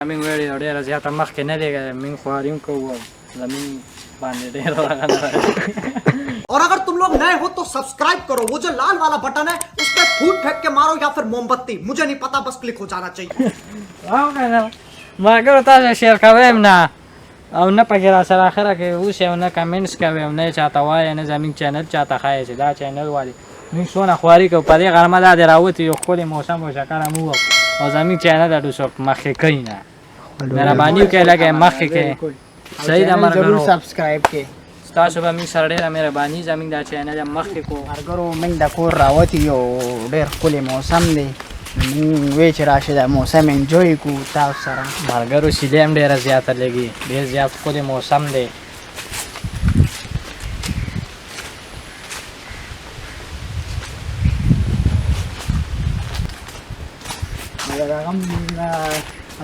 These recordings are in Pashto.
زمین ویډیو ډېره زیاته مخکې نه دی زمین خواریم کوو زمین باندې ډېر और अगर तुम लोग नए हो तो सब्सक्राइब करो, वो जो लाल वाला बटन है उस पर फूट फेंक के मारो या फिर मोमबत्ती, मुझे नहीं पता, बस क्लिक हो जाना चाहिए. ملګرو تاسو شیر کوئ نه او نه پکې راسره اخره کې اوسئ او نه کمنټس کوئ او نه چاته وایئ نه زموږ چینل چاته ښایئ چې دا چینل والي موږ څونه خواري کوو په دې غرمه دا دې راوتي یو ښکلی موسم و شکره مو او زموږ چینل اډو څوک مخکې کوي نه مهرباني وکړئ لږ یې مخکې کړئ صحیح ده ملګرو سبسکرایب کړئ ستاسو به موږ سره ډېره مهرباني زموږ دا چینل یې مخکې کړو ملګرو موږ د کور راوتي یو ډېر ښکلی موسم دی موږ وایو چې راشئ دا موسم انجوی کړو تاسو سره ملګرو سیلې هم ډېره زیاته لګي ډېر زیات ښکلی موسم دی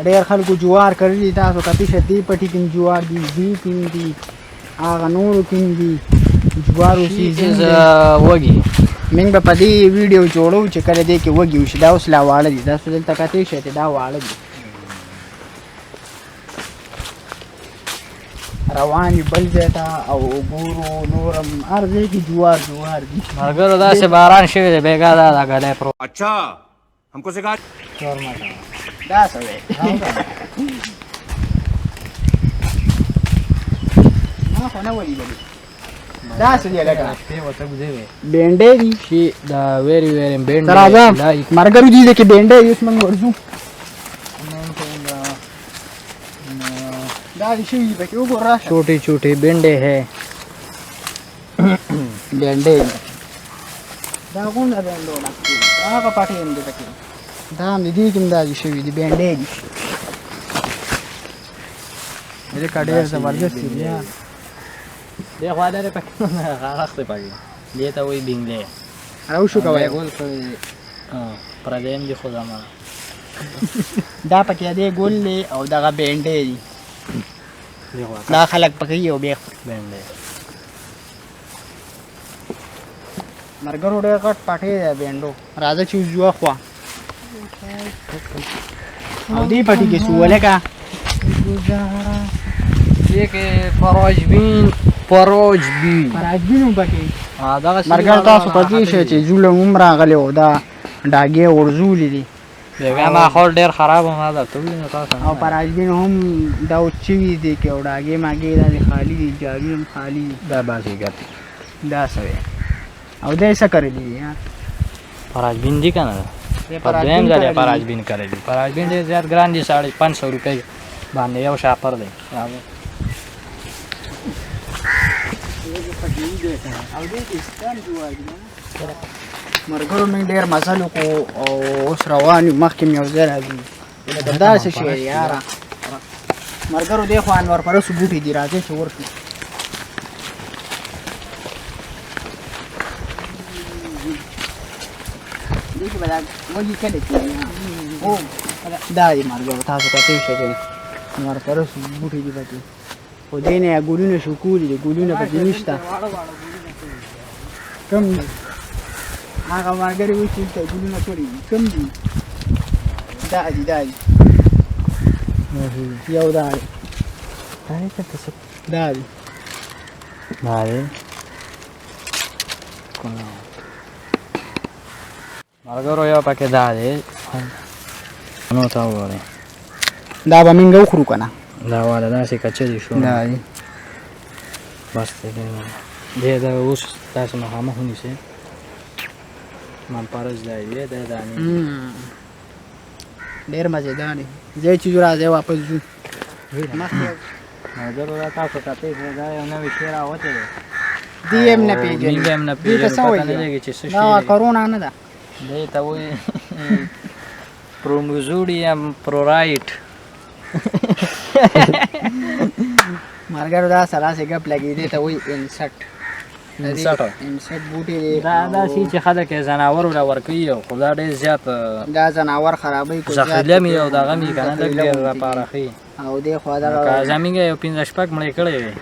ډېر خلکو جوار کرلي تاسو کتلی دې پټي کې جوار دي دې کې دي هغه نورو کې دي جوارو سیزن دی وږي موږ به په دې ویډیو جوړو چې کله دې کې وږي وشي دا اوس لا واړه دي تاسو دلته کتلی شئ چې دا واړه دي روان یو بل ځای ته او ګورو نور هم هر ځای کې جوار دي ملګرو داسې باران شوی دی بېګا دا ګډی پرو अच्छा हमको सिखा دا څه وی ما خو نه ولیدلې دا څه دی لکه بینډۍ دي شي دا ویری ویری بینډ راځه ملګرو دې کې بینډۍ اوس موږ ورځو دا دې شوي پکې وګوره छोटी छोटी بینډې ہے بینډۍ دا کومه بینډو ده هغه پټې هم دي پکې دا هم دې کوم دا شوي دي بینډۍ دي دې کډېر زبردست دي دې خوا لري پکې نه غاښته پکې دې ته وایي بینګلې راو شو کوي ګول کوي پردیم دي خو زما دا پکې دې ګول دی او دغه بینډۍ دي دا خلک پکې یو بیخ بینډې مرګرو ډېر غټ پټې دی بینډو راځه چې وځو خوا او دې پټې کې سوله کا دې کې فراجبین هم پکې دغه مرګر تاسو پکې شئ چې زوله هم راغلی و دا ډاګې ورزولې دي بېګا ماحول ډېر خراب و ما درته وویل نو تاسو او پراجبین هم دا چوي دي کې او ډاګې ماګې دا خالي دي جاوی هم خالي دي دا باسي ګټي دا سوی او دې څه کړی دي یار فراجبین دي که نه په دویم ځل یې فراجبین کړی دي فراجبین ډېر زیات ګران دي 550 روپۍ باندې یو شاپر دی مرګرو موږ ډېر مزل وکړو او اوس روان یو مخکې مې یو ځای راځي داسې شی یاره مرګرو دې خوا انور پرستو بوټي دي راځئ چې ورشو دې کې به دا وږي کله کېږي دا دي مرګرو تاسو کتلی شئ چې انور پرستو بوټي دي پکې خو دې نه یا ګلونه شکولي دي ګلونه پکې نشته کم دي هغه ملګري وایي چې دلته ګلونه کړي دي کم دي دا دي یو دا دی دا دی ملګرو یو پکې دا دی نو ته وګورئ دا به موږ وخورو که نه دا والا داسې کچرې شو دا دی بس دی دا اوس تاسو مخامخ ونیسئ منپرس دی دی دا دانې ډېر مزېدار دی ځای چې ځو راځئ واپس ځو ملګرو دا تاسو کتئ دا یو نوی شی راوتی دی دې هم نه پېژني موږ هم نه دې ته څه پېژنو پته نه وایي لګي چې څه شی دا دی کرونا نه ده دې ته وایي پروموزوډیم پرورایټ ملګرو دا سره داسې ګپ لګي دې ته وایي انسټ بوټي دی دا شي چې خلک یې ځناورو له ورکوي خو دا ډېر زیات دا ځناور خرابوي زخیله مې او دغه مې که نه لږ ډېر راپارخي او دې خوا دغه که زمونږ یو 15 مړې کړی وي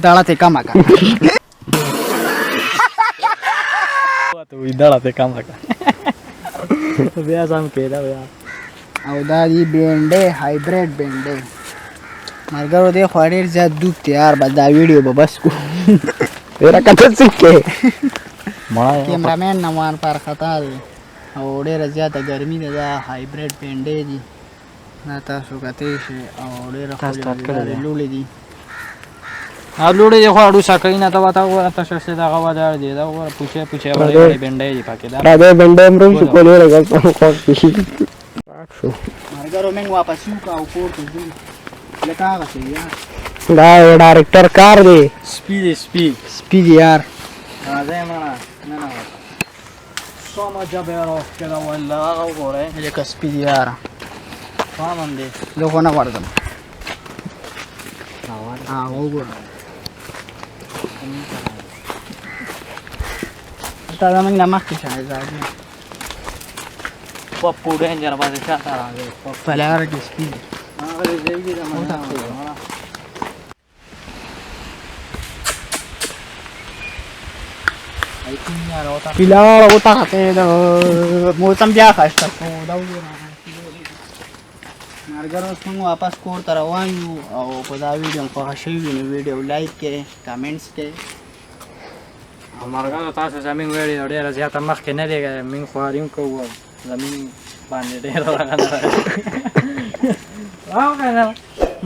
دړه ترې کمه کړه دړه ترې کمه کړه بیا ځم کېده بیا او دا دی بینډې هایبریډ بینډې ملګرو دی خو ډېر زیات دوب دی یار بس دا ویډیو به بس کو तेरा कथन सीख के کیمرامین نوان پر خطا دی او ډېره زیاته ګرمي ده دا هایبریډ بینډې دي دا تاسو کتلی شئ او ډېره ښکلې لوړې دي او لوړې دي خو اډو سکوي نه ته ورته وګوره تشه چې دغه ودار دی دا وګوره پوچې پوچې وړې وړې بنډۍ دي پکې دا राधे बंडे मरो शु कोले लगा ملګرو موږ واپس یو کا او کور ته ځو لکه هغه شی یار دا डायरेक्टर कार दे سپي دی سپي سپي دی یار راځئ مړه نه نه څومره جبې راوښکېده والله هغه وګورئ لکه سپي دی یار فام هم دی زه خو نه ورځم وګوره تا زموږ نه مخکې شهزادي پپو ډینجر باندې چاته راغی په لاره کې سپي دی هغه دې ځایږي د مړه فیلار وتاته د موسم بیا خسته خو دا وګوره ملګرو اوس موږ واپس کور ته روان یو او په دا ویډیو مو خوښه شوي وي نو ویډیو لایک کړئ کمنټس کړئ ملګرو تاسو زموږ ویډیو ډېره زیاته مخکې نه دی موږ خواري هم کوو زموږ باندې ډېره لګنه راغله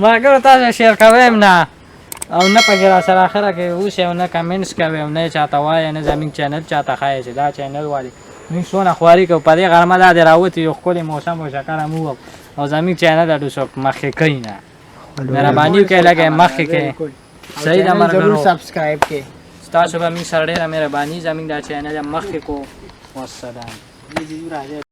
ملګرو تاسو شیر کوئ هم نه او نه پکې را سره اخره کې اوسئ او نه کمنټس کوئ او نه یې چاته وایئ نه زموږ چینل چاته ښایئ چې دا چینل والي موږ څونه خواري کوو په دې غرمه دا دې راوتي یو ښکلی موسم او شکله مو او زموږ چینل اډو څوک مخکې کوي نه مهرباني وکړئ لږ یې مخکې کړئ صحیح ده ضرور ملګرو سبسکرایب کړئ ستاسو به موږ سره ډېره مهرباني زموږ دا چینل یې مخکې کو والسلام